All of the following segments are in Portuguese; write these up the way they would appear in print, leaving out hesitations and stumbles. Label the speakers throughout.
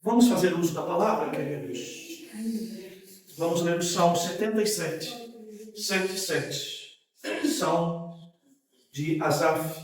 Speaker 1: Vamos fazer uso da palavra, queridos? Vamos ler o Salmo 77, 107. Salmo de Asaf.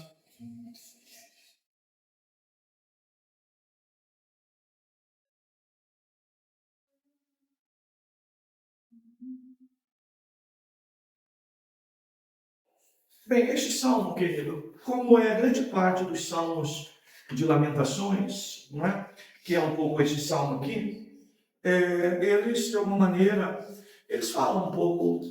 Speaker 1: Bem, este salmo, querido, como é grande parte dos salmos de lamentações, não é? Que é um pouco este salmo aqui, eles, de alguma maneira, eles falam um pouco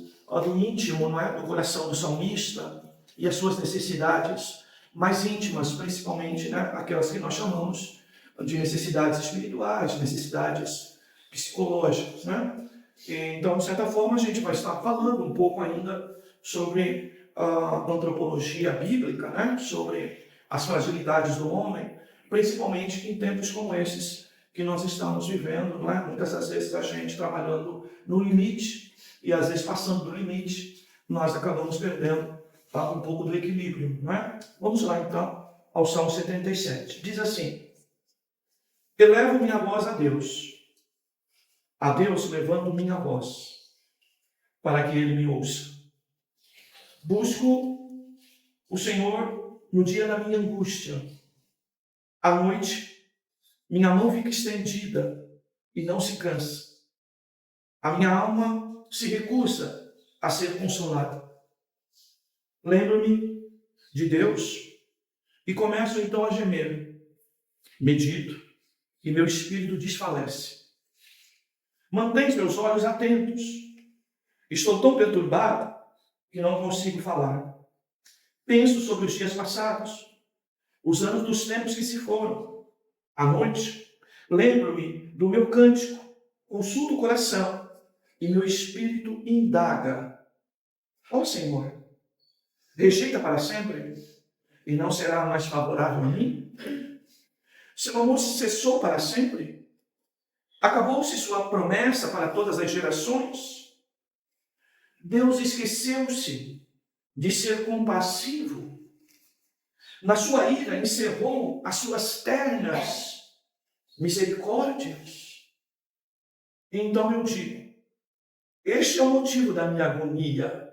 Speaker 1: do íntimo, não é? Do coração do salmista e as suas necessidades mais íntimas, principalmente, né? Aquelas que nós chamamos de necessidades espirituais, necessidades psicológicas, né? Então, de certa forma, a gente vai estar falando um pouco ainda sobre a antropologia bíblica, né? Sobre as fragilidades do homem, principalmente em tempos como esses que nós estamos vivendo, não é? Muitas das vezes a gente trabalhando no limite e às vezes passando do limite, nós acabamos perdendo um pouco do equilíbrio, não é? Vamos lá então ao Salmo 77. Diz assim: elevo minha voz a Deus levanto minha voz, para que Ele me ouça. Busco o Senhor no dia da minha angústia. À noite, minha mão fica estendida e não se cansa. A minha alma se recusa a ser consolada. Lembro-me de Deus e começo então a gemer. Medito e meu espírito desfalece. Mantém meus olhos atentos. Estou tão perturbado que não consigo falar. Penso sobre os dias passados, os anos dos tempos que se foram. À noite, lembro-me do meu cântico, consulto o coração e meu espírito indaga. Ó Senhor, rejeita para sempre e não será mais favorável a mim? Seu amor cessou para sempre? Acabou-se sua promessa para todas as gerações? Deus esqueceu-se de ser compassivo. Na sua ira encerrou as suas ternas misericórdias. Então eu digo, este é o motivo da minha agonia.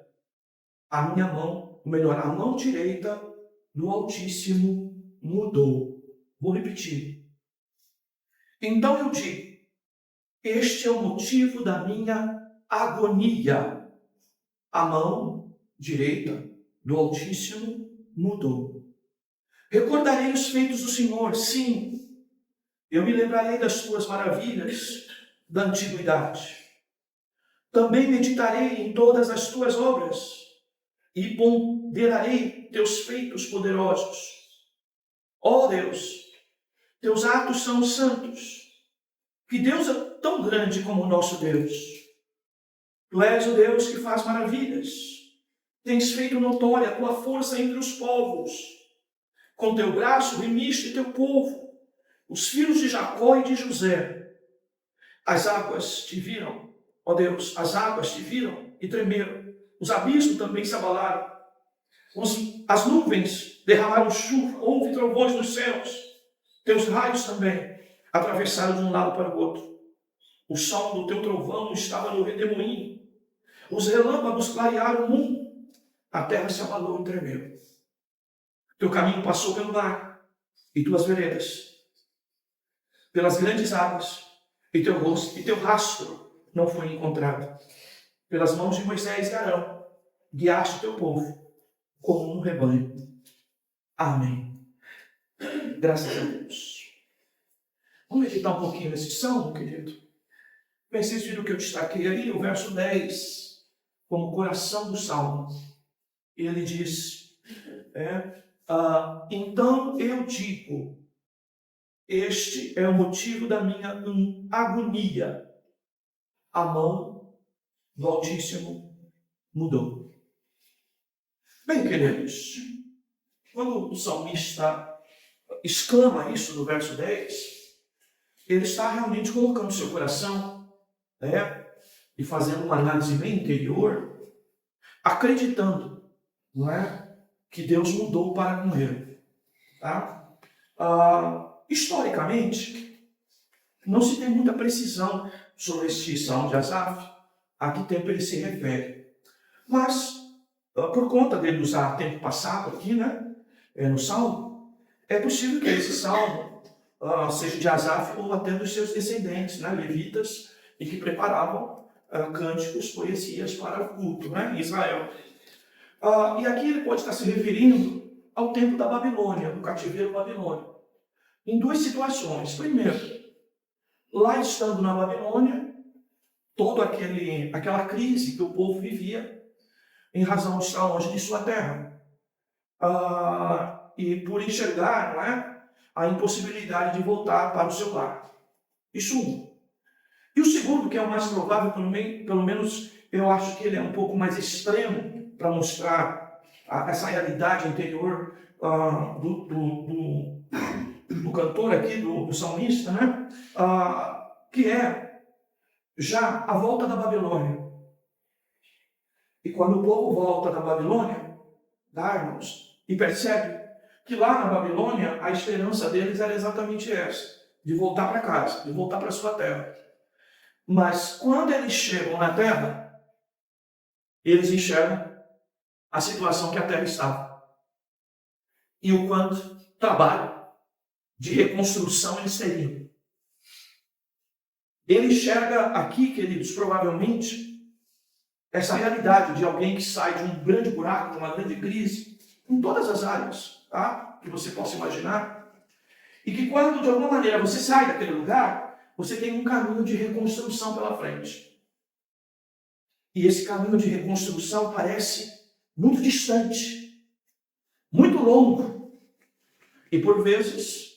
Speaker 1: A minha mão, ou melhor, a mão direita do Altíssimo mudou. Vou repetir. Então eu digo, este é o motivo da minha agonia. A mão direita do Altíssimo mudou. Recordarei os feitos do Senhor, sim. Eu me lembrarei das tuas maravilhas da antiguidade. Também meditarei em todas as tuas obras e ponderarei teus feitos poderosos. Ó Deus, teus atos são santos. Que Deus é tão grande como o nosso Deus. Tu és o Deus que faz maravilhas. Tens feito notória a tua força entre os povos. Com teu braço remiste teu povo, os filhos de Jacó e de José. As águas te viram, ó Deus, as águas te viram e tremeram. Os abismos também se abalaram. As nuvens derramaram chuva, houve trovões nos céus. Teus raios também atravessaram de um lado para o outro. O som do teu trovão estava no redemoinho. Os relâmpagos clarearam o mundo. A terra se abalou e tremeu. Teu caminho passou pelo mar e tuas veredas pelas grandes águas, e teu rastro não foi encontrado. Pelas mãos de Moisés e Arão, guiaste teu povo como um rebanho. Amém. Graças a Deus. Vamos meditar um pouquinho nesse salmo, querido? Bem, vocês viram que eu destaquei ali o verso 10, como coração do salmo. Ele diz, então eu digo, este é o motivo da minha agonia. A mão do Altíssimo mudou. Bem, queridos, quando o salmista exclama isso no verso 10, ele está realmente colocando seu coração, e fazendo uma análise bem interior, acreditando, não é, que Deus mudou para com ele. Tá? Historicamente, não se tem muita precisão sobre este Salmo de Asaf, a que tempo ele se refere. Mas, por conta dele usar tempo passado aqui, né, no Salmo, é possível que esse Salmo seja de Asaf ou até dos seus descendentes, né, levitas, e que preparavam cânticos, poesias para o culto, né, em Israel. E aqui ele pode estar se referindo ao tempo da Babilônia, do cativeiro babilônico, em duas situações. Primeiro, lá estando na Babilônia, toda aquela crise que o povo vivia em razão de estar longe de sua terra. E por enxergar, não é, a impossibilidade de voltar para o seu lar. Isso um. E o segundo, que é o mais provável, pelo menos eu acho que ele é um pouco mais extremo para mostrar essa realidade interior do cantor aqui, do salmista, né? Que é já a volta da Babilônia. E quando o povo volta da Babilônia, irmãos, e percebe que lá na Babilônia a esperança deles era exatamente essa, de voltar para casa, de voltar para sua terra. Mas quando eles chegam na terra, eles enxergam a situação que a terra estava. E o quanto trabalho de reconstrução eles teriam. Ele enxerga aqui, queridos, provavelmente, essa realidade de alguém que sai de um grande buraco, de uma grande crise, em todas as áreas, tá? Que você possa imaginar. E que quando, de alguma maneira, você sai daquele lugar, você tem um caminho de reconstrução pela frente. E esse caminho de reconstrução parece muito distante, muito longo. E, por vezes,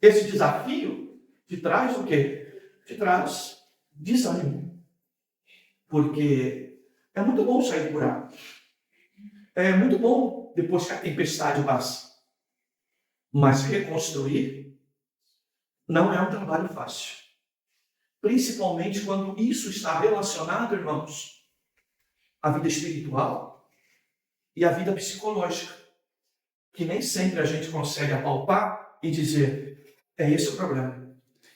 Speaker 1: esse desafio te traz o quê? Te traz desânimo. Porque é muito bom sair do buraco. É muito bom depois que a tempestade passa. Mas reconstruir não é um trabalho fácil. Principalmente quando isso está relacionado, irmãos, à vida espiritual e à vida psicológica. Que nem sempre a gente consegue apalpar e dizer, é esse o problema.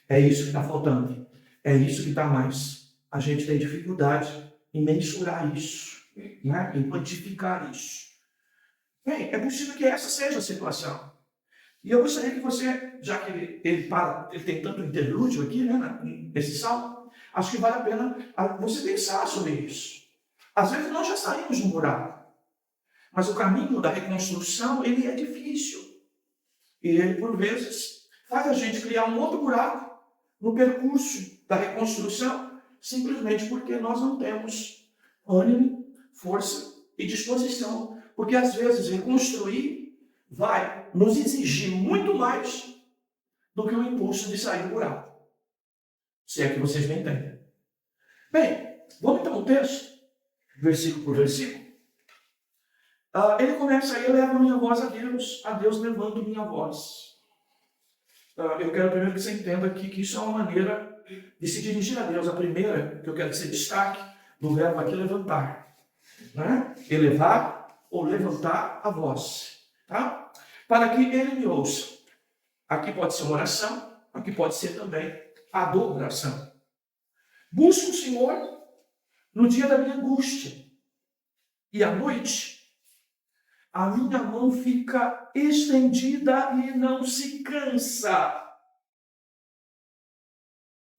Speaker 1: É isso que está faltando. É isso que está mais. A gente tem dificuldade em mensurar isso, né? Em quantificar isso. Bem, é possível que essa seja a situação. E eu gostaria que você, já que ele tem tanto interlúdio aqui, né, nesse salmo, acho que vale a pena você pensar sobre isso. Às vezes nós já saímos de um buraco, mas o caminho da reconstrução, ele é difícil. E ele, por vezes, faz a gente criar um outro buraco no percurso da reconstrução, simplesmente porque nós não temos ânimo, força e disposição. Porque, às vezes, reconstruir vai nos exigir muito mais do que o impulso de sair do buraco. Se é que vocês me entendem. Bem, vamos então ao texto, versículo por versículo. Ele começa aí, eleva minha voz a Deus levanto minha voz. Eu quero primeiro que você entenda aqui que isso é uma maneira de se dirigir a Deus. A primeira, que eu quero que você destaque, do verbo aqui levantar. Né? Elevar ou levantar a voz. Tá? Para que ele me ouça. Aqui pode ser uma oração, aqui pode ser também adoração. Busco o Senhor no dia da minha angústia. E à noite, a minha mão fica estendida e não se cansa.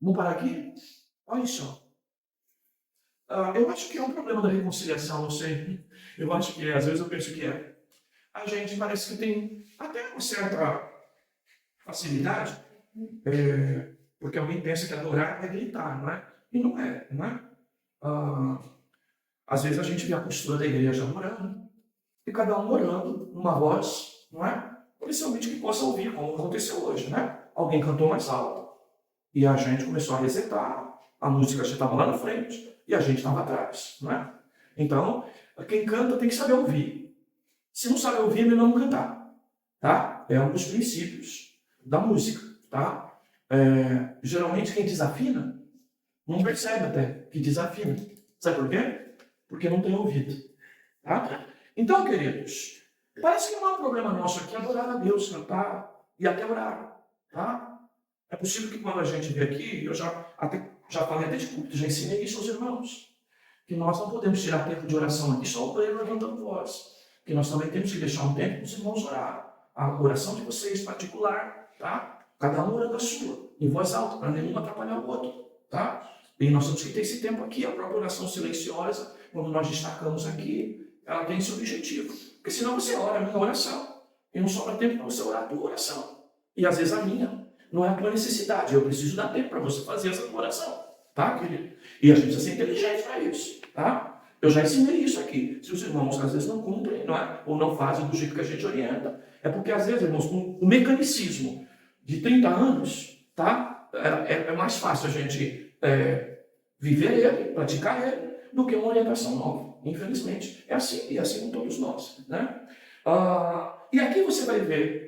Speaker 1: Vamos parar aqui? Olha só. Eu acho que é um problema da reconciliação, não sei. Eu acho que às vezes eu penso que é. A gente parece que tem até uma certa facilidade, porque alguém pensa que adorar é gritar, não é? E não é, não é? Às vezes a gente vê a postura da igreja orando, e cada um orando, numa voz, não é? Principalmente que possa ouvir, como aconteceu hoje, né? Alguém cantou mais alto, e a gente começou a recitar, a música já estava lá na frente, e a gente estava atrás, não é? Então, quem canta tem que saber ouvir. Se não sabe ouvir, é melhor não cantar, tá? É um dos princípios da música, tá? Geralmente quem desafina, não percebe até que desafina. Sabe por quê? Porque não tem ouvido, tá? Então, queridos, parece que não é um problema nosso aqui adorar a Deus, cantar e até orar, tá? É possível que quando a gente vê aqui, eu já falei até de culto, já ensinei isso aos irmãos, que nós não podemos tirar tempo de oração aqui só o ele levantando voz, que nós também temos que deixar um tempo para os irmãos orar. A oração de vocês, particular, tá? Cada um orando a sua, em voz alta, para nenhum atrapalhar o outro, tá? E nós temos que ter esse tempo aqui, a própria oração silenciosa, quando nós destacamos aqui, ela tem esse objetivo. Porque senão você ora a minha oração, e não sobra tempo para você orar a tua oração. E às vezes a minha não é a tua necessidade, eu preciso dar tempo para você fazer essa tua oração, tá, querido? E a gente precisa ser inteligente para isso, tá? Eu já ensinei isso aqui. Se os irmãos às vezes não cumprem, não é? Ou não fazem do jeito que a gente orienta, é porque às vezes, irmãos, com o mecanicismo de 30 anos, tá? É mais fácil a gente viver ele, praticar ele, do que uma orientação nova. Infelizmente, é assim, e é assim com todos nós, né? E aqui você vai ver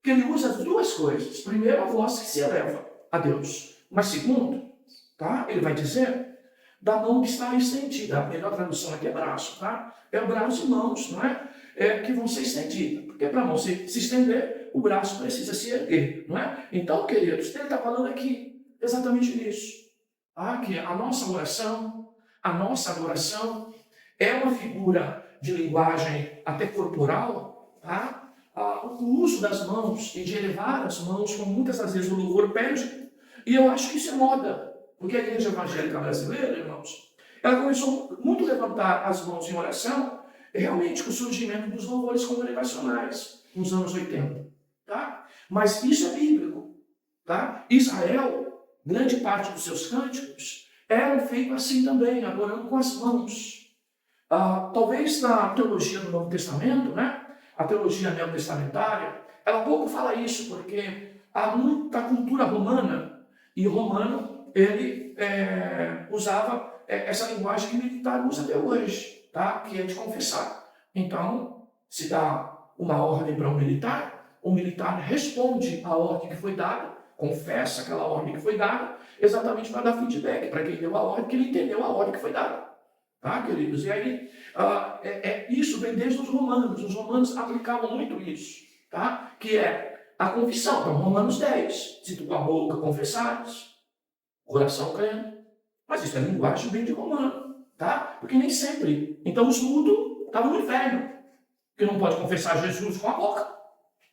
Speaker 1: que ele usa as duas coisas. Primeiro, a voz que se eleva a Deus. Mas segundo, tá? Ele vai dizer da mão que está estendida. A melhor tradução aqui é braço, tá? É o braço e mãos, não é? Que vão ser estendidas. Porque para a mão se estender, o braço precisa se erguer, não é? Então, queridos, ele está falando aqui exatamente nisso. Tá? Que a nossa oração, a nossa adoração é uma figura de linguagem até corporal, tá? O uso das mãos e de elevar as mãos, como muitas das vezes o louvor pede, e eu acho que isso é moda, porque a igreja evangélica brasileira, irmãos, ela começou muito a levantar as mãos em oração, realmente com o surgimento dos louvores congregacionais, nos anos 80, tá? Mas isso é bíblico, tá? Israel, grande parte dos seus cânticos, eram feitos assim também, adorando com as mãos. Talvez na teologia do Novo Testamento, né? A teologia neotestamentária, ela pouco fala isso, porque há muita cultura romana, e o romano, ele usava essa linguagem que militar usa até hoje, tá? Que é de confessar. Então, se dá uma ordem para um militar, o militar responde à ordem que foi dada, confessa aquela ordem que foi dada, exatamente para dar feedback para quem deu a ordem, que ele entendeu a ordem que foi dada. Tá, queridos? E aí, isso vem desde os romanos. Os romanos aplicavam muito isso, tá? Que é a confissão. Então, Romanos 10. Se tu com a boca confessares, coração crendo. Mas isso é linguagem bem de romano, tá? Porque nem sempre. Então, os mudos estavam no inferno. Que não pode confessar Jesus com a boca.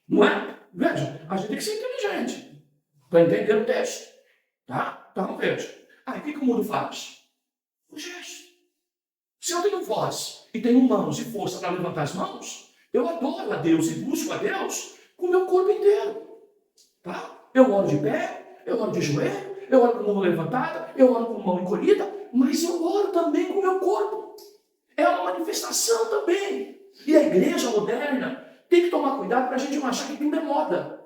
Speaker 1: Não é? Veja, a gente tem que ser inteligente para entender o texto, tá? Então, veja. Aí, o que o mundo faz? O gesto. Se eu tenho voz e tenho mãos e força para levantar as mãos, eu adoro a Deus e busco a Deus com o meu corpo inteiro. Tá? Eu oro de pé, eu oro de joelho, eu oro com mão levantada, eu oro com mão encolhida, mas eu oro também com o meu corpo. É uma manifestação também. E a igreja moderna tem que tomar cuidado para a gente não achar que tudo é moda,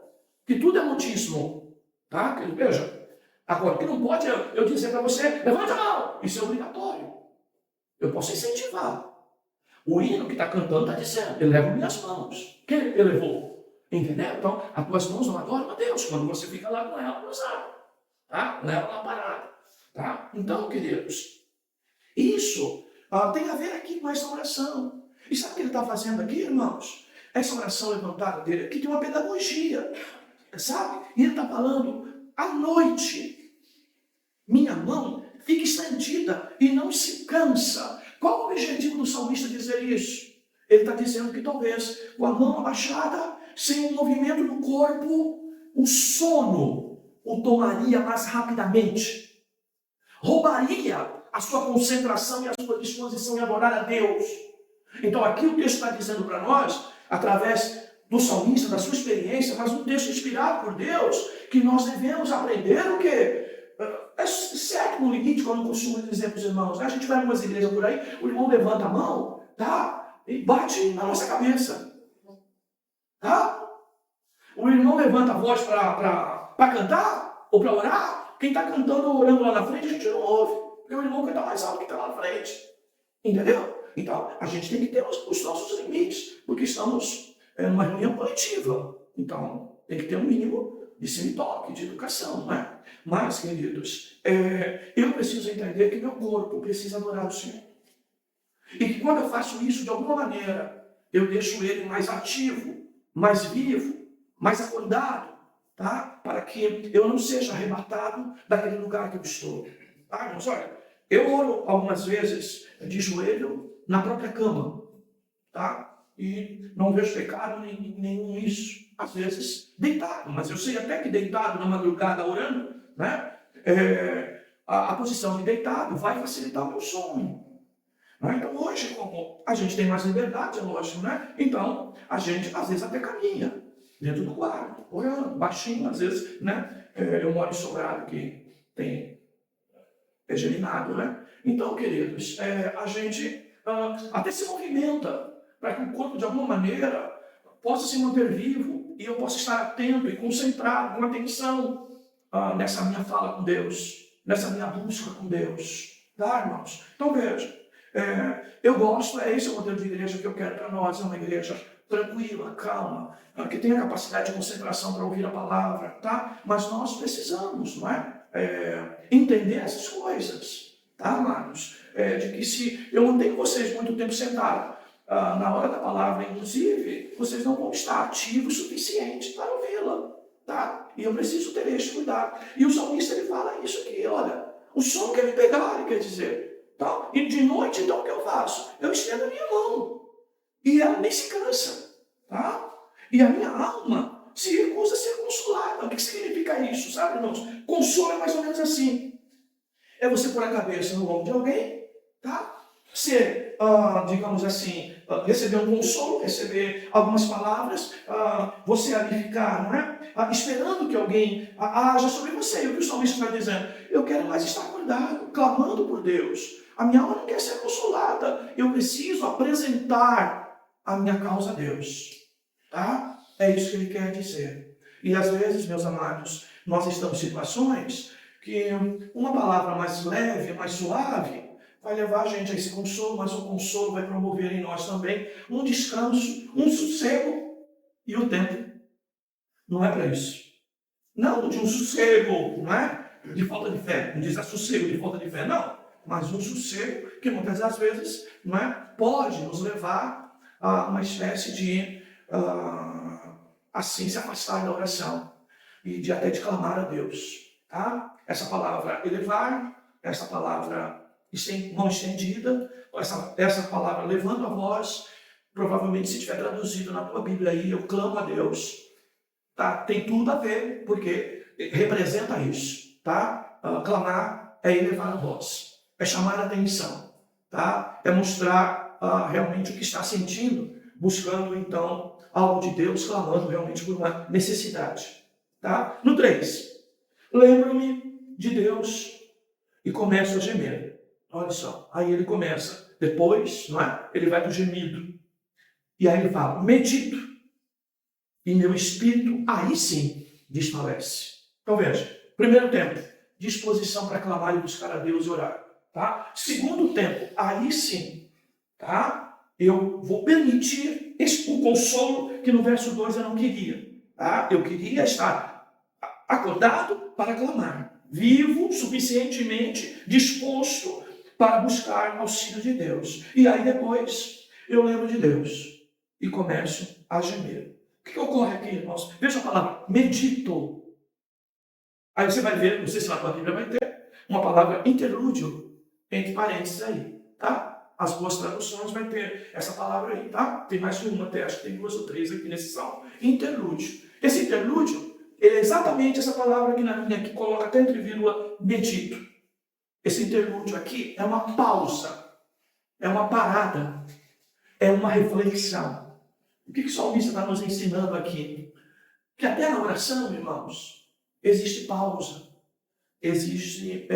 Speaker 1: que tudo é modismo. Tá? Veja, agora, o que não pode é eu dizer para você, levante a mão, isso é obrigatório. Eu posso incentivar. O hino que está cantando está dizendo, eleva minhas mãos. Quem elevou? Entendeu? Então, as tuas mãos não adoram a Deus quando você fica lá com ela cruzada. Tá? Com ela lá parada. Tá? Então, queridos, isso tem a ver aqui com essa oração. E sabe o que ele está fazendo aqui, irmãos? Essa oração levantada dele aqui tem uma pedagogia. Sabe? E ele está falando, à noite, minha mão fica estendida e não se cansa. Qual o objetivo do salmista dizer isso? Ele está dizendo que talvez com a mão abaixada, sem um movimento do corpo, o sono o tomaria mais rapidamente. Roubaria a sua concentração e a sua disposição em adorar a Deus. Então aqui o texto está dizendo para nós, através do salmista, da sua experiência, mas um texto inspirado por Deus, que nós devemos aprender o quê? É certo no limite, como eu costumo dizer para os irmãos, né? A gente vai em umas igrejas por aí, o irmão levanta a mão, tá? E bate na nossa cabeça. Tá? O irmão levanta a voz para cantar ou para orar. Quem está cantando ou orando lá na frente, a gente não ouve. Porque o irmão canta mais alto que está lá na frente. Entendeu? Então, a gente tem que ter os nossos limites, porque estamos numa reunião coletiva. Então, tem que ter um mínimo de semi-toque, de educação, não é? Mas, queridos, eu preciso entender que meu corpo precisa adorar o Senhor. E que quando eu faço isso de alguma maneira, eu deixo ele mais ativo, mais vivo, mais acordado. tá? Para que eu não seja arrebatado daquele lugar que eu estou. Tá, irmãos? Olha, eu oro algumas vezes de joelho na própria cama, tá? E não vejo pecado nenhum nisso. Às vezes, deitado, mas eu sei até que deitado na madrugada orando, né? A posição de deitado vai facilitar o meu sono. Né? Então, hoje, como a gente tem mais liberdade, é lógico, né? Então, a gente, às vezes, até caminha dentro do quarto, orando, baixinho, às vezes, né? Eu moro em Sobrado, que tem geminado, né? Então, queridos, a gente até se movimenta para que o corpo, de alguma maneira, possa se manter vivo e eu possa estar atento e concentrado, com atenção nessa minha fala com Deus, nessa minha busca com Deus. Tá, irmãos? Então, veja, eu gosto, esse é o modelo de igreja que eu quero para nós, é uma igreja tranquila, calma, que tenha capacidade de concentração para ouvir a palavra, tá? Mas nós precisamos, não é? Entender essas coisas, tá, amados? De que se eu mantenho vocês muito tempo sentados, na hora da palavra, inclusive, vocês não vão estar ativos o suficiente para ouvi-la, tá? E eu preciso ter este cuidado. E o salmista, ele fala isso aqui, olha, o sono quer me pegar, ele quer dizer, tá? E de noite, então, o que eu faço? Eu estendo a minha mão, e ela nem se cansa, tá? E a minha alma se recusa a ser consolada. O que significa isso, sabe, irmãos? Consolo é mais ou menos assim. É você pôr a cabeça no ombro de alguém, tá? Ser, digamos assim, receber um consolo, receber algumas palavras, você ali ficar, não é? Esperando que alguém haja sobre você. E o que o salmista está dizendo? Eu quero mais estar acordado, clamando por Deus. A minha alma não quer ser consolada. Eu preciso apresentar a minha causa a Deus, tá? É isso que ele quer dizer. E às vezes, meus amados, nós estamos em situações que uma palavra mais leve, mais suave, vai levar a gente a esse consolo, mas o consolo vai promover em nós também um descanso, um sossego, e o tempo não é para isso. Não de um sossego, não é? De falta de fé, não diz sossego de falta de fé, não. Mas um sossego que muitas das vezes, não é? Pode nos levar a uma espécie de assim se afastar da oração e de até de clamar a Deus, tá? Essa palavra elevar, essa palavra mão estendida, essa palavra levando a voz, provavelmente se tiver traduzido na tua Bíblia aí, eu clamo a Deus, tá? Tem tudo a ver, porque representa isso, tá? Clamar é elevar a voz, é chamar a atenção, tá? É mostrar realmente o que está sentindo, buscando então algo de Deus, clamando realmente por uma necessidade, tá? No 3, lembro-me de Deus e começo a gemer. Olha só, aí ele começa, depois, não é? Ele vai para o gemido, e aí ele fala, medito, e meu espírito, aí sim, desfalece. Então veja, primeiro tempo, disposição para clamar e buscar a Deus e orar, tá? Segundo tempo, aí sim, tá? Eu vou permitir o consolo que no verso 2 eu não queria, tá? Eu queria estar acordado para clamar, vivo suficientemente disposto para buscar auxílio de Deus. E aí depois eu lembro de Deus e começo a gemer. O que ocorre aqui, irmãos? Veja a palavra, medito. Aí você vai ver, não sei se na tua Bíblia vai ter, uma palavra interlúdio, entre parênteses aí, tá? As boas traduções vai ter essa palavra aí, tá? Tem mais que uma até, acho que tem 2 ou 3 aqui nesse salmo. Interlúdio. Esse interlúdio, ele é exatamente essa palavra aqui na linha, que coloca até entre vírgula, medito. Esse interlúdio aqui é uma pausa, é uma parada, é uma reflexão. O que o salmista está nos ensinando aqui? Que até na oração, irmãos, existe pausa, existe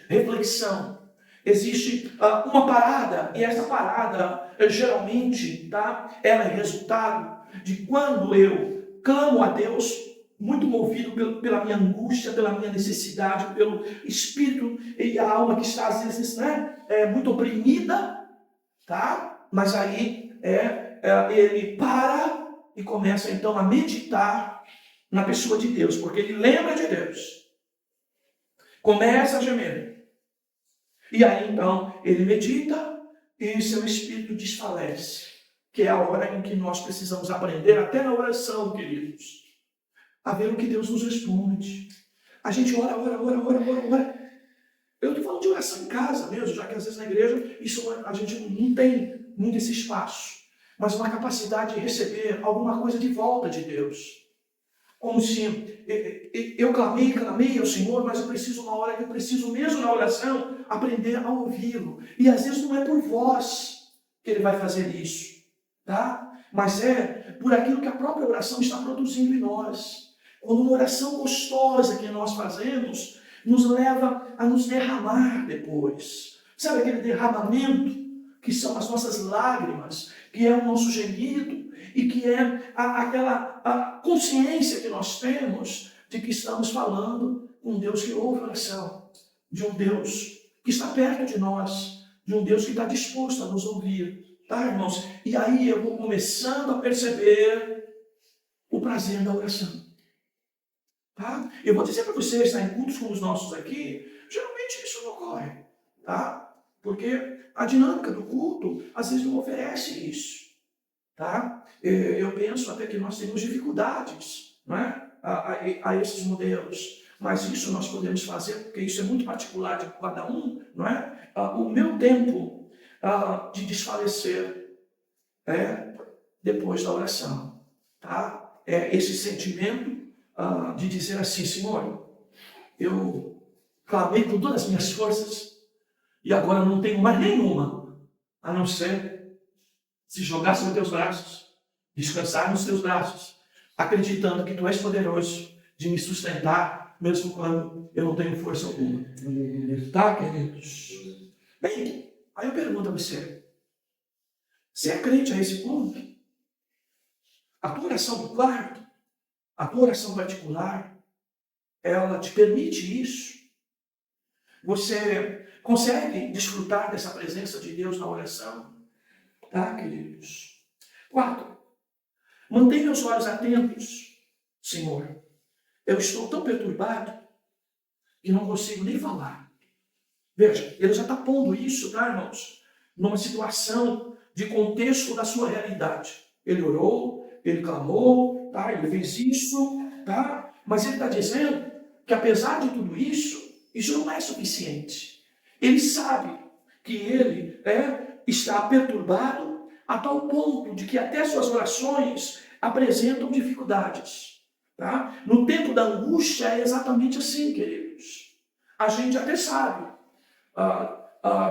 Speaker 1: reflexão, existe uma parada, e essa parada, geralmente, tá? Ela é resultado de quando eu clamo a Deus, muito movido pela minha angústia, pela minha necessidade, pelo espírito e a alma que está, às vezes, né, muito oprimida, tá? Mas aí ele para e começa, então, a meditar na pessoa de Deus, porque ele lembra de Deus. Começa a gemer. E aí, então, ele medita e seu espírito desfalece, que é a hora em que nós precisamos aprender, até na oração, queridos, a ver o que Deus nos responde. A gente ora, ora, ora, ora, ora, ora. Eu estou falando de oração em casa mesmo, já que às vezes na igreja a gente não tem muito esse espaço, mas uma capacidade de receber alguma coisa de volta de Deus. Como se eu clamei ao Senhor, mas eu preciso uma hora que eu preciso mesmo na oração aprender a ouvi-lo. E às vezes não é por voz que ele vai fazer isso, tá? Mas é por aquilo que a própria oração está produzindo em nós. Quando uma oração gostosa que nós fazemos nos leva a nos derramar depois. Sabe aquele derramamento que são as nossas lágrimas, que é o nosso gemido e que é aquela consciência que nós temos de que estamos falando com um Deus que ouve a oração, de um Deus que está perto de nós, de um Deus que está disposto a nos ouvir. Tá, irmãos? E aí eu vou começando a perceber o prazer da oração. Tá? Eu vou dizer para vocês, tá, em cultos como os nossos aqui, geralmente isso não ocorre. Tá? Porque a dinâmica do culto, às vezes, não oferece isso. Tá? Eu penso até que nós temos dificuldades, não é? a esses modelos. Mas isso nós podemos fazer, porque isso é muito particular de cada um, não é? O meu tempo de desfalecer é depois da oração. Tá? É esse sentimento de dizer assim, Senhor, eu clamei com todas as minhas forças e agora não tenho mais nenhuma, a não ser se jogar sobre teus braços, descansar nos teus braços, acreditando que tu és poderoso de me sustentar, mesmo quando eu não tenho força alguma. Tá, queridos? Bem, aí eu pergunto a você, você é crente a esse ponto? A tua oração do quarto, a tua oração particular, ela te permite isso? Você consegue desfrutar dessa presença de Deus na oração? Tá, queridos? 4. Mantenha os olhos atentos, Senhor. Eu estou tão perturbado que não consigo nem falar. Veja, ele já está pondo isso, tá, irmãos? Numa situação de contexto da sua realidade. Ele orou, ele clamou, tá? Ele fez isso, tá? Mas ele está dizendo que apesar de tudo isso, isso não é suficiente. Ele sabe que ele está perturbado a tal ponto de que até suas orações apresentam dificuldades. Tá? No tempo da angústia é exatamente assim, queridos. A gente até sabe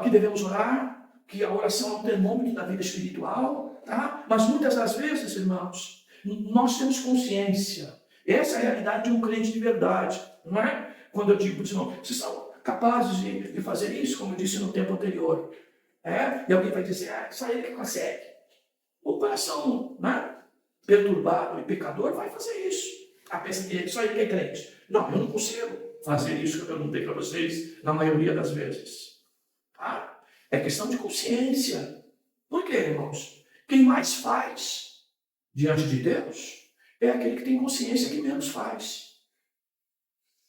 Speaker 1: que devemos orar, que a oração é um termômetro da vida espiritual, tá? Mas muitas das vezes, irmãos, nós temos consciência. Essa é a realidade de um crente de verdade, não é? Quando eu digo, vocês são capazes de fazer isso, como eu disse no tempo anterior. E alguém vai dizer, só ele que consegue. O coração, né, perturbado e pecador vai fazer isso. Só ele que é crente. Não, eu não consigo fazer isso que eu perguntei para vocês na maioria das vezes. Tá? É questão de consciência. Por quê, irmãos? Quem mais faz diante de Deus é aquele que tem consciência que menos faz.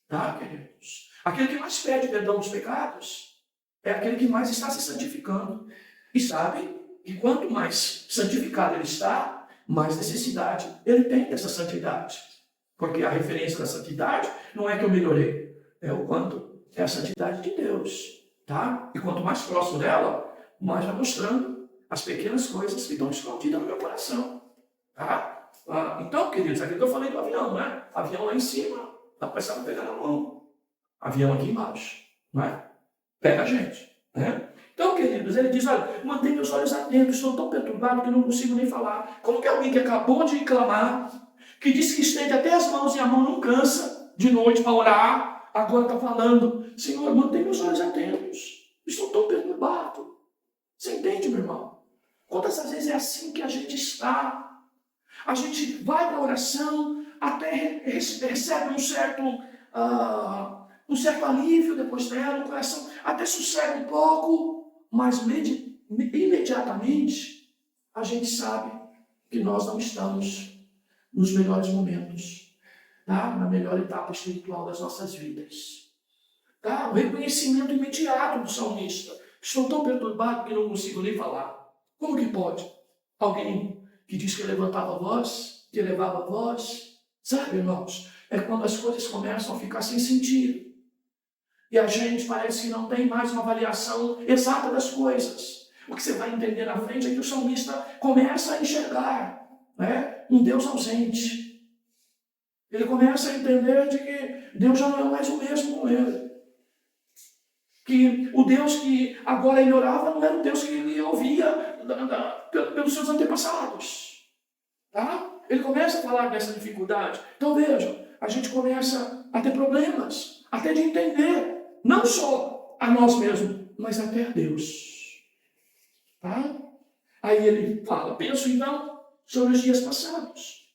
Speaker 1: Tá, queridos? Aquele que mais pede perdão dos pecados é aquele que mais está se santificando. E sabe que quanto mais santificado ele está, mais necessidade ele tem dessa santidade. Porque a referência da santidade não é que eu melhorei, é o quanto é a santidade de Deus. Tá? E quanto mais próximo dela, mais vai mostrando as pequenas coisas que estão escondidas no meu coração. Tá? Então, queridos, aqui que eu falei do avião, né? Avião lá em cima, dá para estar pegando a mão. Avião aqui embaixo, não é? Pega a gente, né? Então, queridos, ele diz, olha, mantenha os olhos atentos, estou tão perturbado que não consigo nem falar. Como que alguém que acabou de clamar, que disse que estende até as mãos e a mão não cansa de noite para orar, agora está falando, Senhor, mantenha os olhos atentos, estou tão perturbado. Você entende, meu irmão? Quantas vezes é assim que a gente está? A gente vai para a oração, até recebe um certo alívio depois dela, o coração até sossega um pouco, mas imediatamente a gente sabe que nós não estamos nos melhores momentos, tá? Na melhor etapa espiritual das nossas vidas. Tá? O reconhecimento imediato do salmista. Estou tão perturbado que não consigo nem falar. Como que pode? Alguém que diz que levantava a voz, que elevava a voz, sabe, irmãos? é quando as coisas começam a ficar sem sentido. E a gente parece que não tem mais uma avaliação exata das coisas. O que você vai entender na frente é que o salmista começa a enxergar, né, um Deus ausente. Ele começa a entender de que Deus já não é mais o mesmo com ele. Que o Deus que agora ele orava não era o Deus que ele ouvia pelos seus antepassados. Tá? Ele começa a falar dessa dificuldade. Então vejam, a gente começa a ter problemas, até de entender, não só a nós mesmos, mas até a Deus. Tá? Aí ele fala, penso então sobre os dias passados,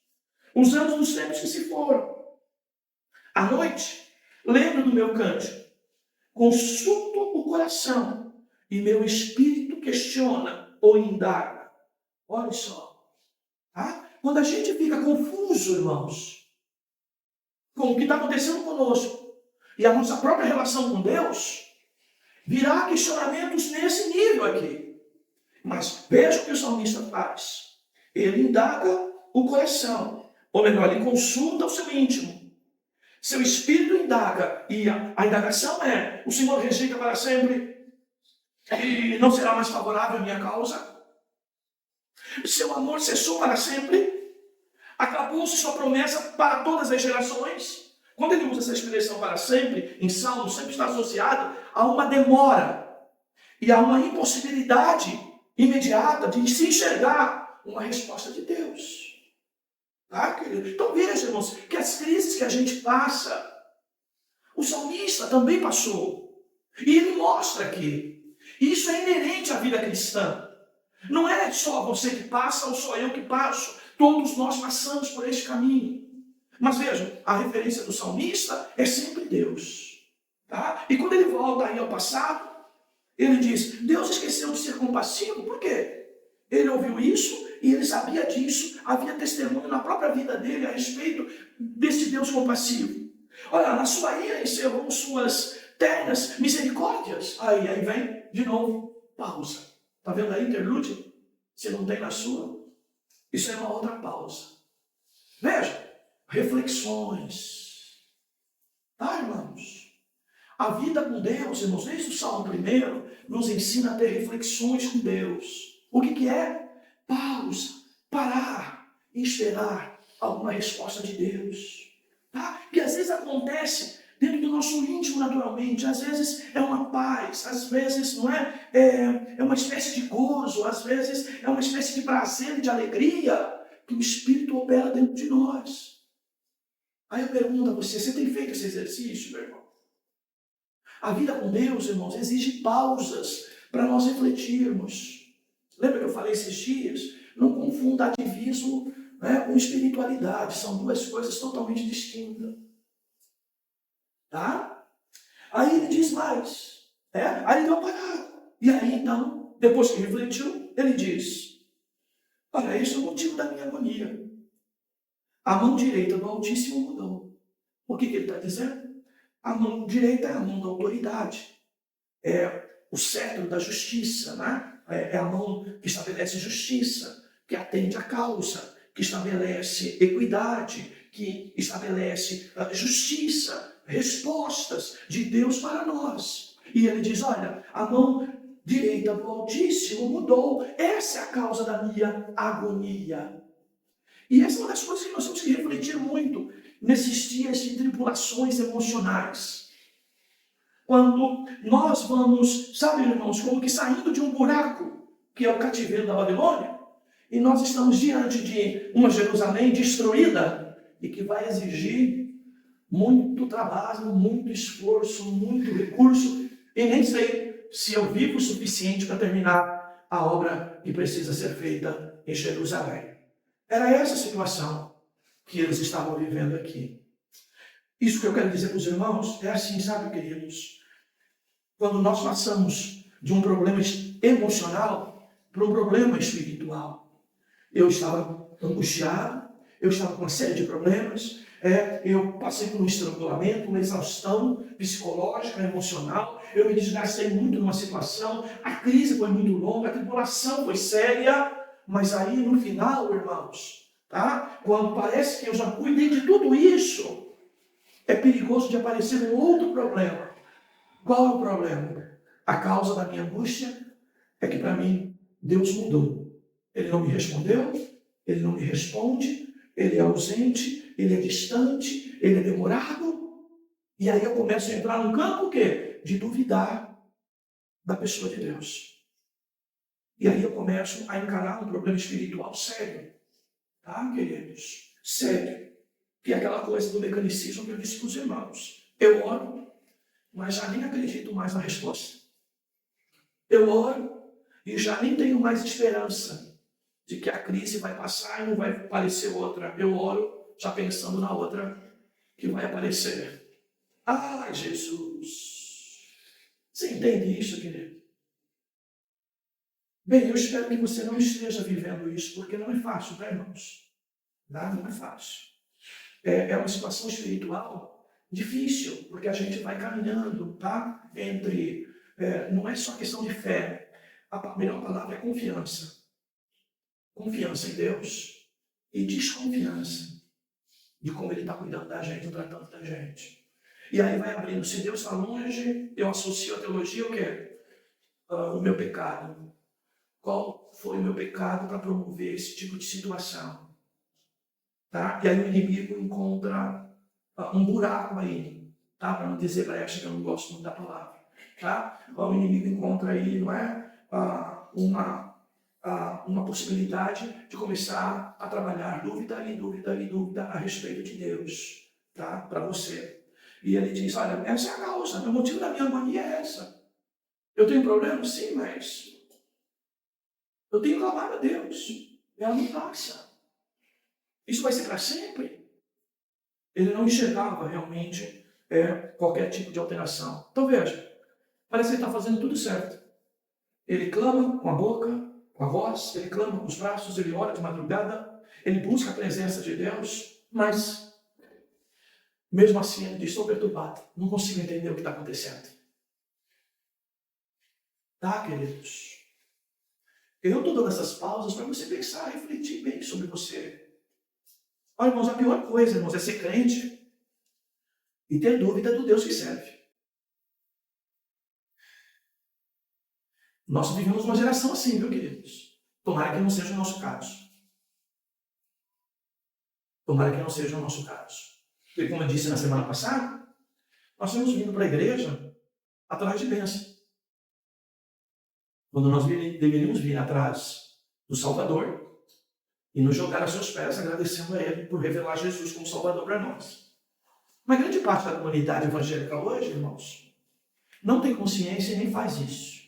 Speaker 1: os anos dos tempos que se foram. À noite, lembro do meu cântico, consulto o coração e meu espírito questiona ou indaga. Olha só. Tá? Quando a gente fica confuso, irmãos, com o que está acontecendo conosco e a nossa própria relação com Deus, virá questionamentos nesse nível aqui. Mas veja o que o salmista faz. Ele indaga o coração, ou melhor, ele consulta o seu íntimo. Seu espírito indaga, e a indagação é: o Senhor rejeita para sempre e não será mais favorável à minha causa? Seu amor cessou para sempre? Acabou-se sua promessa para todas as gerações? Quando ele usa essa expressão para sempre, em Salmo, sempre está associado a uma demora e a uma impossibilidade imediata de se enxergar uma resposta de Deus. Tá, querido? Então veja, irmãos, que as crises que a gente passa, o salmista também passou. E ele mostra que isso é inerente à vida cristã. Não é só você que passa ou só eu que passo. Todos nós passamos por este caminho. Mas vejam, a referência do salmista é sempre Deus. Tá? E quando ele volta aí ao passado, ele diz, Deus esqueceu de ser compassivo. Por quê? Ele ouviu isso e ele sabia disso. Havia testemunho na própria vida dele a respeito desse Deus compassivo. Olha, na sua ira encerrou suas ternas misericórdias. Aí vem de novo, pausa. Está vendo aí, interlúdio? Você não tem na sua? Isso é uma outra pausa. Veja, reflexões. Tá, irmãos? A vida com Deus, irmãos, desde o Salmo 1, nos ensina a ter reflexões com Deus. O que é? Pausa, parar e esperar alguma resposta de Deus. Tá? Que às vezes acontece dentro do nosso íntimo naturalmente, às vezes é uma paz, às vezes não é uma espécie de gozo, às vezes é uma espécie de prazer e de alegria que o Espírito opera dentro de nós. Aí eu pergunto a você, você tem feito esse exercício, meu irmão? A vida com Deus, irmãos, exige pausas para nós refletirmos. Lembra que eu falei esses dias? Não confunda ativismo, né, com espiritualidade. São duas coisas totalmente distintas. Tá? Aí ele diz mais. Aí ele deu uma parada. E aí então, depois que refletiu, ele diz, olha, esse é o motivo da minha agonia. A mão direita do Altíssimo mudou. O que ele está dizendo? A mão direita é a mão da autoridade. É o cetro da justiça, né? É a mão que estabelece justiça, que atende à causa, que estabelece equidade, que estabelece justiça, respostas de Deus para nós. E ele diz, olha, a mão direita do Altíssimo mudou. Essa é a causa da minha agonia. E essa é uma das coisas que nós temos que refletir muito nesses dias de tribulações emocionais. Quando nós vamos, sabe, irmãos, como que saindo de um buraco, que é o cativeiro da Babilônia, e nós estamos diante de uma Jerusalém destruída e que vai exigir muito trabalho, muito esforço, muito recurso, e nem sei se eu vivo o suficiente para terminar a obra que precisa ser feita em Jerusalém. Era essa a situação que eles estavam vivendo aqui. Isso que eu quero dizer para os irmãos é assim, sabe, queridos? Quando nós passamos de um problema emocional para um problema espiritual. Eu estava angustiado, eu estava com uma série de problemas, eu passei por um estrangulamento, uma exaustão psicológica, emocional, eu me desgastei muito numa situação, a crise foi muito longa, a tribulação foi séria, mas aí no final, irmãos, tá? Quando parece que eu já cuidei de tudo isso, é perigoso de aparecer um outro problema. Qual é o problema? A causa da minha angústia é que para mim Deus mudou. Ele não me respondeu, ele não me responde, ele é ausente, ele é distante, ele é demorado. E aí eu começo a entrar num campo o quê? De duvidar da pessoa de Deus. E aí eu começo a encarar um problema espiritual sério. Tá, queridos? Sério. Que é aquela coisa do mecanicismo que eu disse para os irmãos. Eu oro, mas já nem acredito mais na resposta. Eu oro e já nem tenho mais esperança de que a crise vai passar e não vai aparecer outra. Eu oro já pensando na outra que vai aparecer. Ai, Jesus! Você entende isso, querido? Bem, eu espero que você não esteja vivendo isso, porque não é fácil, tá, irmãos? Não é fácil. É uma situação espiritual difícil, porque a gente vai caminhando, tá? Não é só questão de fé. A melhor palavra é confiança. Confiança em Deus e desconfiança de como Ele está cuidando da gente, tratando da gente. E aí vai abrindo. Se Deus está longe, eu associo a teologia o quê? O meu pecado. Qual foi o meu pecado para promover esse tipo de situação? Tá? E aí o inimigo encontra um buraco aí, tá? Para não dizer brecha, que eu não gosto muito da palavra. Tá? O inimigo encontra aí, não é? Uma possibilidade de começar a trabalhar dúvida a respeito de Deus, tá? Para você. E ele diz, olha, essa é a causa, o motivo da minha agonia é essa. Eu tenho problema? Sim, mas eu tenho clamado a Deus. Ela não passa. Isso vai ser para sempre? Ele não enxergava realmente qualquer tipo de alteração. Então veja, parece que ele está fazendo tudo certo. Ele clama com a boca, com a voz, ele clama com os braços, ele ora de madrugada, ele busca a presença de Deus, mas mesmo assim ele diz, estou perturbado, não consigo entender o que está acontecendo. Tá, queridos? Eu estou dando essas pausas para você pensar, refletir bem sobre você. Olha, irmãos, a pior coisa, irmãos, é ser crente e ter dúvida do Deus que serve. Nós vivemos uma geração assim, viu, queridos? Tomara que não seja o nosso caso. Tomara que não seja o nosso caso. Porque, como eu disse na semana passada, nós estamos vindo para a igreja atrás de bênção. Quando nós deveríamos vir atrás do Salvador e nos jogar a seus pés, agradecendo a Ele por revelar Jesus como Salvador para nós. Uma grande parte da comunidade evangélica hoje, irmãos, não tem consciência e nem faz isso.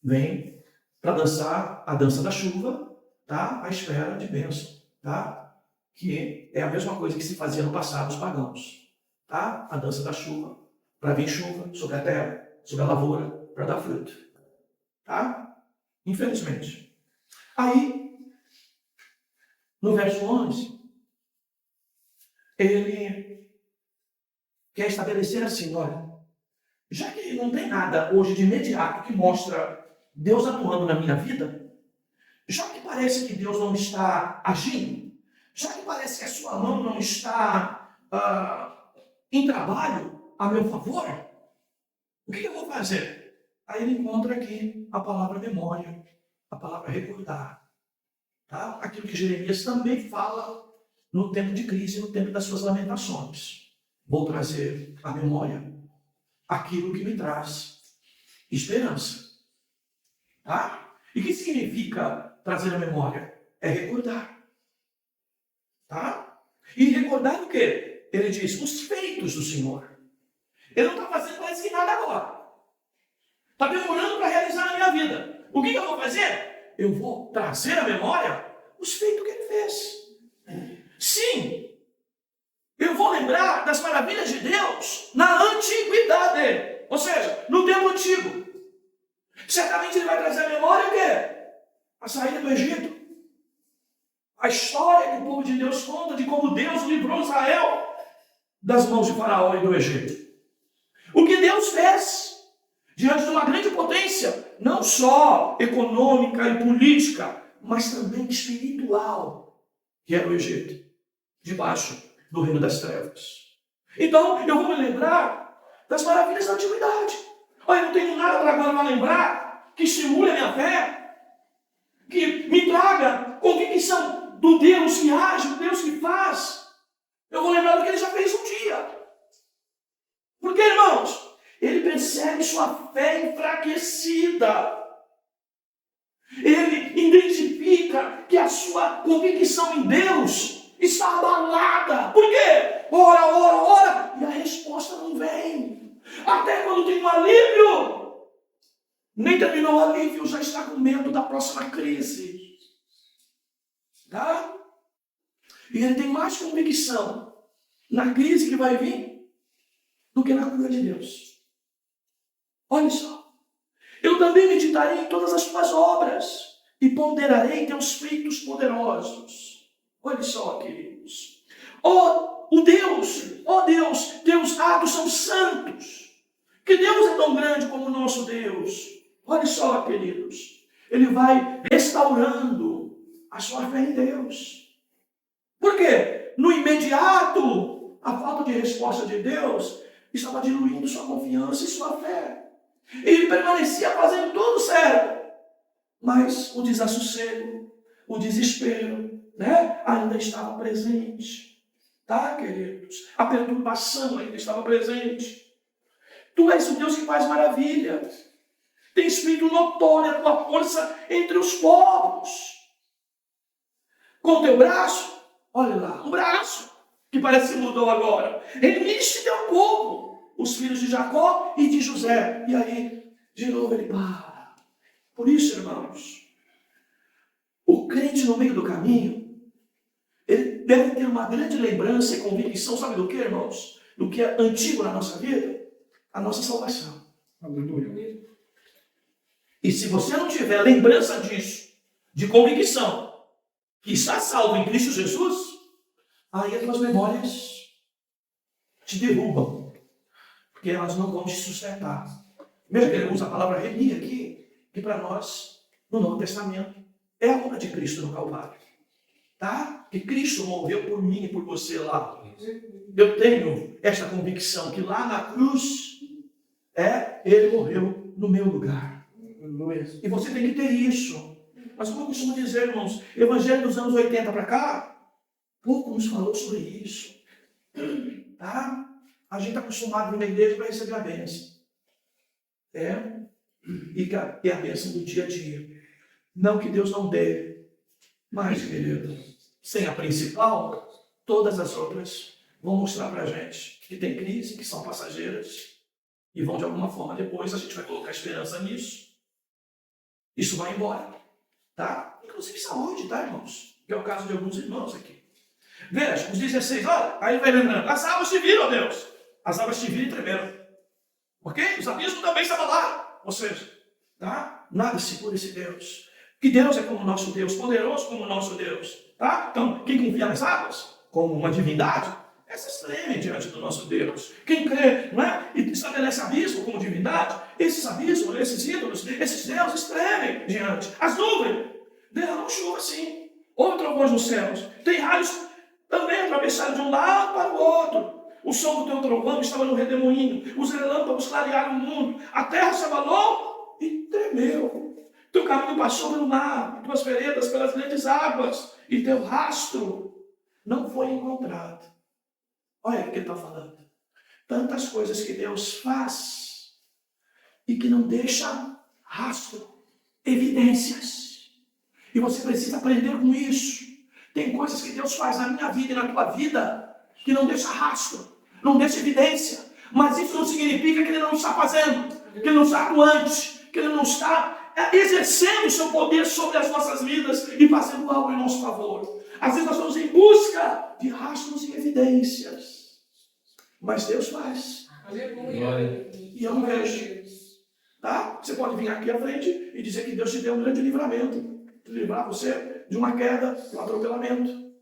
Speaker 1: Vem para dançar a dança da chuva, tá? À espera de bênção, tá? Que é a mesma coisa que se fazia no passado os pagãos, tá? A dança da chuva, para vir chuva sobre a terra, sobre a lavoura, para dar fruto, tá? Infelizmente. Aí, no verso 11, ele quer estabelecer assim, olha, já que não tem nada hoje de imediato que mostra Deus atuando na minha vida, já que parece que Deus não está agindo, já que parece que a sua mão não está em trabalho a meu favor, o que eu vou fazer? Aí ele encontra aqui a palavra memória, a palavra recordar. Tá? Aquilo que Jeremias também fala no tempo de crise, no tempo das suas lamentações. Vou trazer à memória aquilo que me traz esperança. Tá? E o que significa trazer à memória? É recordar. Tá? E recordar o quê? Ele diz, os feitos do Senhor. Ele não está fazendo mais que nada agora. Está demorando para realizar na minha vida. O que eu vou fazer? Eu vou trazer à memória os feitos que ele fez. Sim, eu vou lembrar das maravilhas de Deus na antiguidade. Ou seja, no tempo antigo. Certamente ele vai trazer à memória o quê? A saída do Egito. A história que o povo de Deus conta de como Deus livrou Israel das mãos de Faraó e do Egito. O que Deus fez diante de uma grande potência, não só econômica e política, mas também espiritual, que era o Egito, debaixo do reino das trevas. Então, eu vou me lembrar das maravilhas da antiguidade. Olha, eu não tenho nada para agora lembrar que estimule a minha fé, que me traga convicção do Deus que age, do Deus que faz. Eu vou lembrar do que ele já fez um dia. Por quê, irmãos? Ele percebe sua fé enfraquecida. Ele identifica que a sua convicção em Deus está abalada. Por quê? Ora, e a resposta não vem. Até quando tem um alívio, nem terminou o alívio, já está com medo da próxima crise. Tá? E ele tem mais convicção na crise que vai vir do que na cura de Deus. Olha só. Eu também meditarei em todas as tuas obras e ponderarei teus feitos poderosos. Olha só, queridos. Deus, teus atos são santos. Que Deus é tão grande como o nosso Deus. Olha só, queridos. Ele vai restaurando a sua fé em Deus. Por quê? No imediato, a falta de resposta de Deus estava diluindo sua confiança e sua fé. Ele permanecia fazendo tudo certo. Mas o desassossego, o desespero, ainda estava presente. Tá, queridos? A perturbação ainda estava presente. Tu és o Deus que faz maravilha. Tens feito notória a tua força entre os povos. Com teu braço, olha lá, um braço que parece que mudou agora. Remiste teu povo, os filhos de Jacó e de José. E aí, de novo ele para. Por isso, irmãos, o crente no meio do caminho, ele deve ter uma grande lembrança e convicção, sabe do que, irmãos? Do que é antigo na nossa vida? A nossa salvação. Aleluia. E se você não tiver lembrança disso, de convicção, que está salvo em Cristo Jesus, aí as tuas memórias te derrubam, porque elas não vão te sustentar. Mesmo que ele usa a palavra remir aqui, que para nós, no Novo Testamento, é a obra de Cristo no Calvário. Tá? Que Cristo morreu por mim e por você lá. Eu tenho esta convicção que lá na cruz, ele morreu no meu lugar. E você tem que ter isso. Mas como eu costumo dizer, irmãos, Evangelho dos anos 80 para cá, pouco nos falou sobre isso. Tá? A gente está acostumado a ir na igreja para receber a bênção. E a bênção do dia a dia. Não que Deus não dê. Mas, querido, sem a principal, todas as outras vão mostrar para a gente que tem crise, que são passageiras. E vão, de alguma forma, depois a gente vai colocar esperança nisso. Isso vai embora. Tá? Inclusive saúde, tá, irmãos? Que é o caso de alguns irmãos aqui. Veja, os 16, olha, aí ele vai lembrando. As águas te viram, Deus. As águas te viram e tremeram. Ok? Os abismos também estavam lá. Ou seja, tá? Nada segura esse Deus. Que Deus é como o nosso Deus, poderoso como o nosso Deus. Tá? Então, quem confia nas águas, como uma divindade, essas tremem diante do nosso Deus. Quem crê, e estabelece abismo como divindade, esses abismos, esses ídolos, esses deuses tremem diante. As nuvens derramam chuva sim. Houve trovões nos céus. Tem raios também atravessaram de um lado para o outro. O som do teu trovão estava no redemoinho. Os relâmpagos clarearam o mundo. A terra se abalou e tremeu. Teu caminho passou pelo mar, tuas veredas pelas grandes águas, e teu rastro não foi encontrado. Olha o que ele está falando. Tantas coisas que Deus faz e que não deixa rastro, evidências. E você precisa aprender com isso. Tem coisas que Deus faz na minha vida e na tua vida que não deixa rastro, não deixa evidência. Mas isso não significa que Ele não está fazendo, que Ele não está atuante, que Ele não está exercendo o seu poder sobre as nossas vidas e fazendo algo em nosso favor. Às vezes nós estamos em busca de rastros e evidências. Mas Deus faz.
Speaker 2: Aleluia.
Speaker 1: E eu não vejo. Tá? Você pode vir aqui à frente e dizer que Deus te deu um grande livramento. Livrar você de uma queda, de um atropelamento.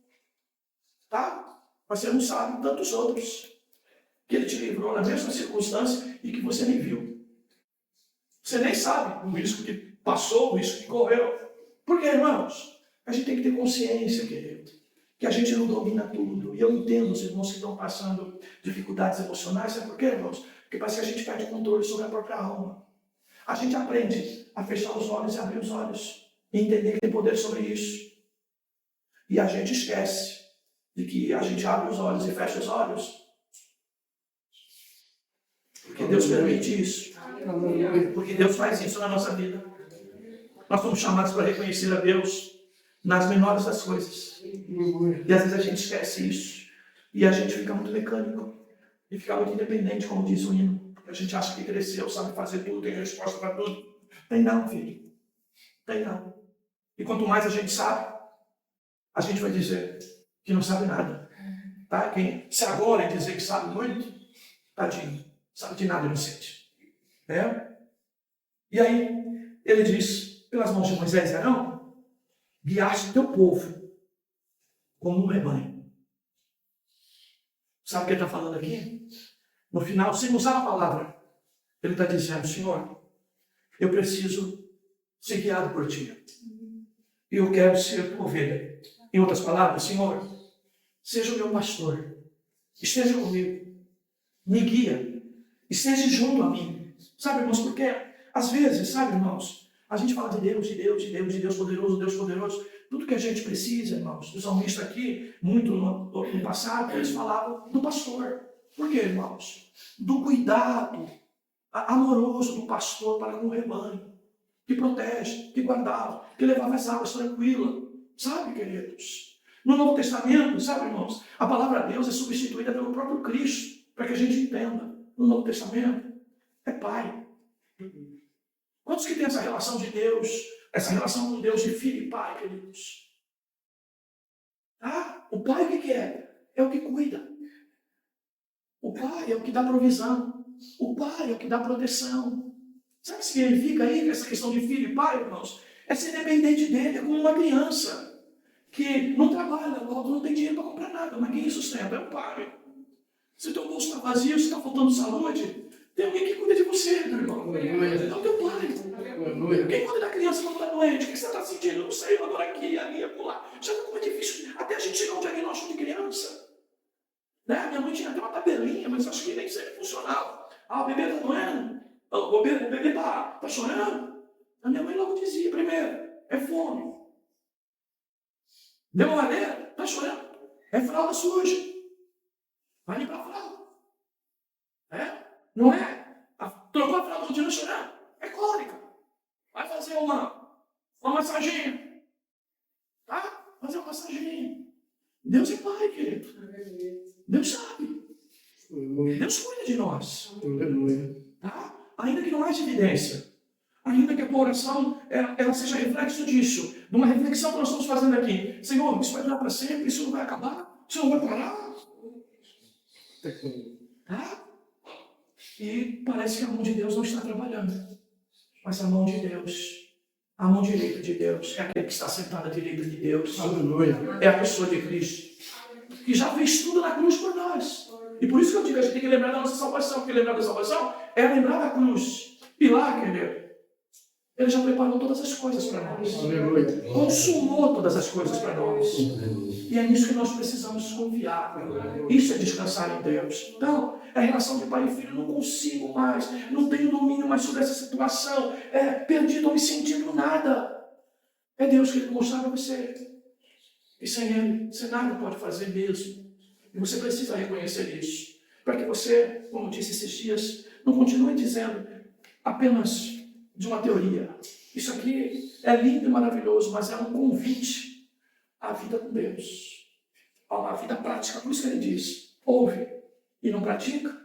Speaker 1: Tá? Mas você não sabe tantos outros que Ele te livrou na mesma circunstância e que você nem viu. Você nem sabe o risco que passou, o risco que correu. Por quê, irmãos? A gente tem que ter consciência, querido, que a gente não domina tudo. E eu entendo os irmãos que estão passando dificuldades emocionais. Sabe por quê, irmãos? Porque parece que a gente perde o controle sobre a própria alma. A gente aprende a fechar os olhos e abrir os olhos. E entender que tem poder sobre isso. E a gente esquece de que a gente abre os olhos e fecha os olhos. Porque Deus permite isso. Porque Deus faz isso na nossa vida. Nós somos chamados para reconhecer a Deus nas menores das coisas. E às vezes a gente esquece isso. E a gente fica muito mecânico. E fica muito independente, como diz o hino. A gente acha que cresceu, sabe fazer tudo, tem resposta para tudo. Tem não, filho. Tem não. E quanto mais a gente sabe, a gente vai dizer que não sabe nada. Tá? Quem se agora em dizer que sabe muito, tadinho, sabe de nada inocente. E aí, ele diz, pelas mãos de Moisés e Arão, guiaste o teu povo como um rebanho. Sabe o que ele está falando aqui? No final, sem usar a palavra, ele está dizendo, Senhor, eu preciso ser guiado por ti. E eu quero ser tua ovelha. Em outras palavras, Senhor, seja o meu pastor. Esteja comigo. Me guia. Esteja junto a mim. Sabe, irmãos, por quê? Às vezes, sabe, irmãos, a gente fala de Deus, de Deus, de Deus, de Deus poderoso, Deus poderoso. Tudo que a gente precisa, irmãos, os salmistas aqui, muito no passado, eles falavam do pastor. Por quê, irmãos? Do cuidado amoroso do pastor para com o rebanho. Que protege, que guardava, que levava as águas tranquilas. Sabe, queridos? No Novo Testamento, sabe, irmãos, a palavra Deus é substituída pelo próprio Cristo, para que a gente entenda. No Novo Testamento, é Pai. Quantos que tem essa relação de Deus, essa relação com Deus de filho e pai, queridos? O pai o que é? É o que cuida. O pai é o que dá provisão. O pai é o que dá proteção. Sabe o que significa aí essa questão de filho e pai, irmãos? É ser dependente dele, é como uma criança que não trabalha, logo não tem dinheiro para comprar nada, mas quem sustenta é o pai. Se teu bolso está vazio, se está faltando saúde, tem alguém que cuida de você, meu irmão. É o teu pai. Quem cuida da criança quando está doente? O que você está sentindo? Eu não sei, eu adoro aqui, ali, acolá. Já como é difícil até a gente chegar a um diagnóstico de criança. Né? Minha mãe tinha até uma tabelinha, mas acho que nem sempre funcionava. O bebê está doendo. O bebê está chorando. A minha mãe logo dizia, primeiro, é fome. Deu uma madeira, está chorando. É fralda suja. Vai limpar a fralda. Não é? Trocou a fralda, continua chorando. É cólica. Vai fazer uma massaginha. Tá? Fazer uma massaginha. Deus é pai, querido. Deus sabe. Deus cuida de nós. Tá? Ainda que não haja evidência. Ainda que a tua oração ela seja reflexo disso. De uma reflexão que nós estamos fazendo aqui. Senhor, isso vai durar para sempre? Isso não vai acabar? Isso não vai parar? Tá? E parece que a mão de Deus não está trabalhando. Mas a mão de Deus, a mão direita de Deus, é aquele que está sentado à direita de Deus. Aleluia. É a pessoa de Cristo, que já fez tudo na cruz por nós. E por isso que eu digo, a gente tem que lembrar da nossa salvação, porque lembrar da salvação é lembrar da cruz. E lá, querido, ele já preparou todas as coisas para nós. Aleluia. Consumou todas as coisas para nós. E é nisso que nós precisamos confiar. Isso é descansar em Deus. Então, é a relação de pai e filho. Não consigo mais, não tenho domínio mais sobre essa situação. Perdido, não me sentindo nada. É Deus que ele mostrar para você. E sem ele, você nada pode fazer mesmo. E você precisa reconhecer isso. Para que você, como eu disse esses dias, não continue dizendo apenas de uma teoria. Isso aqui é lindo e maravilhoso, mas é um convite à vida com Deus. A vida prática. Por isso que ele diz, ouve e não pratica,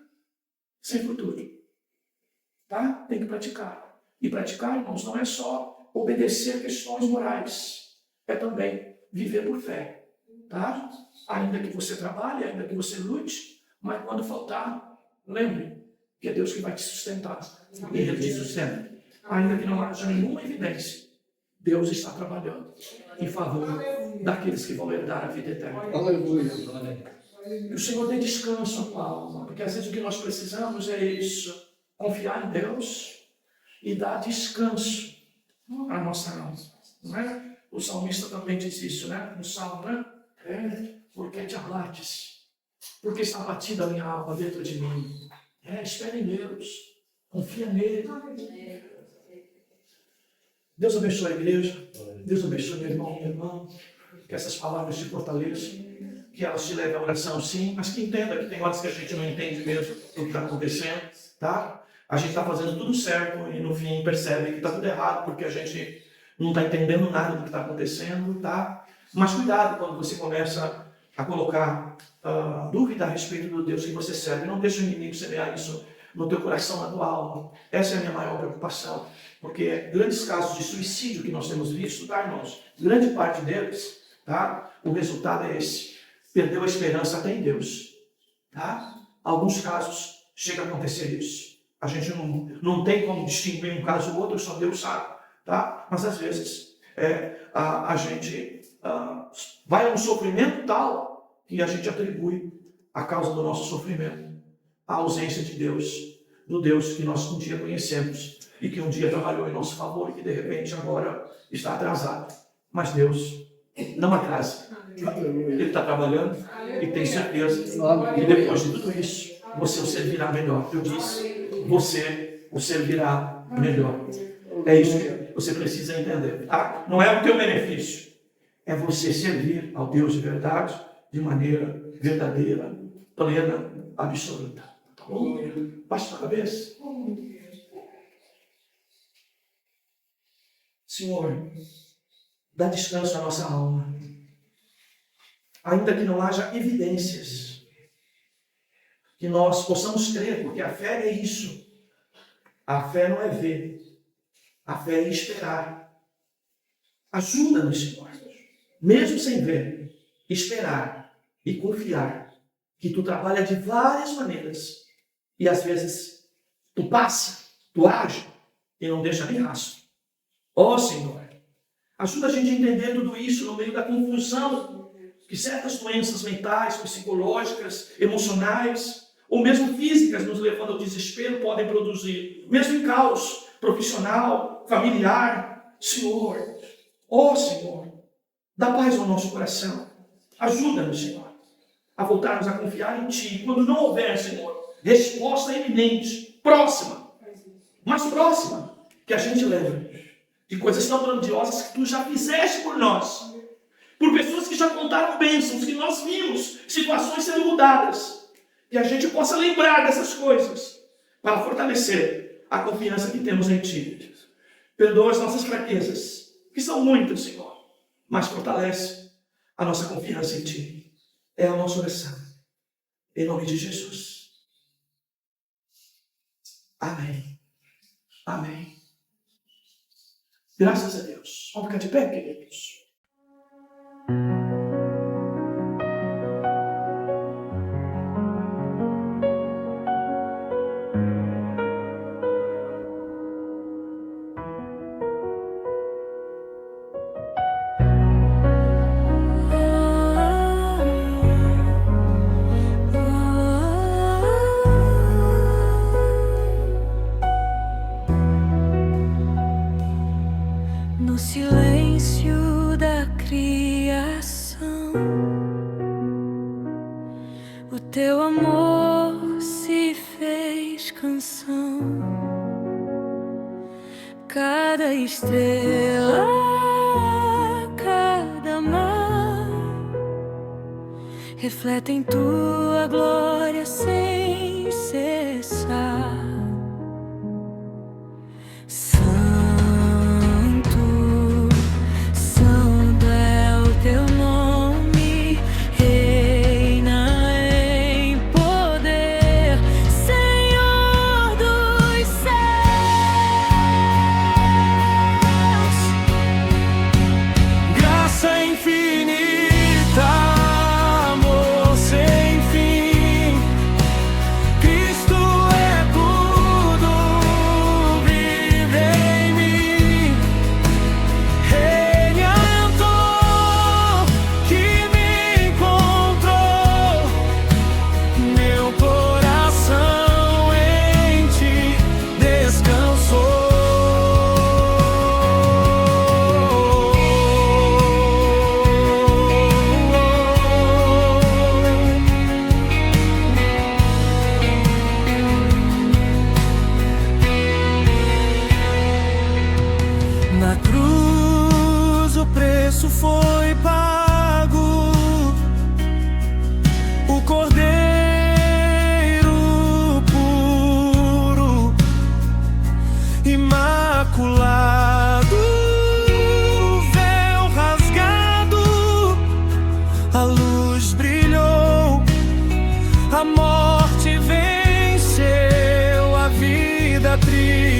Speaker 1: sem futuro. Tá? Tem que praticar. E praticar, irmãos, não é só obedecer questões morais. É também viver por fé. Tá? Ainda que você trabalhe, ainda que você lute, mas quando faltar, lembre que é Deus que vai te sustentar. E Ele te sustenta. Ainda que não haja nenhuma evidência, Deus está trabalhando em favor daqueles que vão herdar a vida eterna. Aleluia. Que o Senhor dê descanso à tua alma, porque às vezes o que nós precisamos é isso, confiar em Deus e dar descanso à nossa alma. Não é? O salmista também diz isso, né? No Salmo, né? Porque te abates, porque está batida a minha alma dentro de mim. Espere em Deus, confia nele. Deus abençoe a igreja, Deus abençoe meu irmão, minha irmã, que essas palavras te fortaleçam, que elas te levem à oração, sim, mas que entenda que tem horas que a gente não entende mesmo o que está acontecendo, tá? A gente está fazendo tudo certo e no fim percebe que está tudo errado porque a gente não está entendendo nada do que está acontecendo, tá? Mas cuidado quando você começa a colocar dúvida a respeito do Deus que você serve. Não deixe o inimigo semear isso no teu coração, na tua alma. Essa é a minha maior preocupação. Porque grandes casos de suicídio que nós temos visto, tá, irmãos? Grande parte deles, tá? O resultado é esse. Perdeu a esperança até em Deus, tá? Alguns casos chega a acontecer isso. A gente não tem como distinguir um caso ou outro, só Deus sabe, tá? Mas às vezes a gente vai a um sofrimento tal que a gente atribui a causa do nosso sofrimento a ausência de Deus, do Deus que nós um dia conhecemos e que um dia trabalhou em nosso favor e que de repente agora está atrasado. Mas Deus não atrasa. Ele está trabalhando e tem certeza que depois de tudo isso você o servirá melhor. Eu disse, você o servirá melhor. É isso que você precisa entender. Tá? Não é o teu benefício, é você servir ao Deus de verdade, de maneira verdadeira, plena, absoluta. Tá bom? Baixa a cabeça. Senhor, dá descanso à nossa alma. Ainda que não haja evidências, que nós possamos crer, porque a fé é isso. A fé não é ver, a fé é esperar. Ajuda-nos, Senhor, mesmo sem ver, esperar e confiar que Tu trabalha de várias maneiras e às vezes Tu passa, Tu age e não deixa nem rastro. Ó Senhor, ajuda a gente a entender tudo isso no meio da confusão que certas doenças mentais, psicológicas, emocionais ou mesmo físicas nos levando ao desespero podem produzir, mesmo em caos profissional, familiar. Senhor, ó Senhor, dá paz ao nosso coração. Ajuda-nos, Senhor, a voltarmos a confiar em Ti. Quando não houver, Senhor, resposta iminente, próxima, mais próxima, que a gente lembra de coisas tão grandiosas que Tu já fizeste por nós, por pessoas que já contaram bênçãos, que nós vimos situações sendo mudadas, que a gente possa lembrar dessas coisas para fortalecer a confiança que temos em Ti. Perdoa as nossas fraquezas, que são muitas, Senhor, mas fortalece a nossa confiança em Ti. É a nossa oração. Em nome de Jesus. Amém. Amém. Graças a Deus. Vamos ficar de pé, queridos.
Speaker 2: No silêncio da criação, o Teu amor se fez canção. Cada estrela, cada mar refletem Tua glória sem cessar.
Speaker 3: Cristo é tudo, viver. dia triste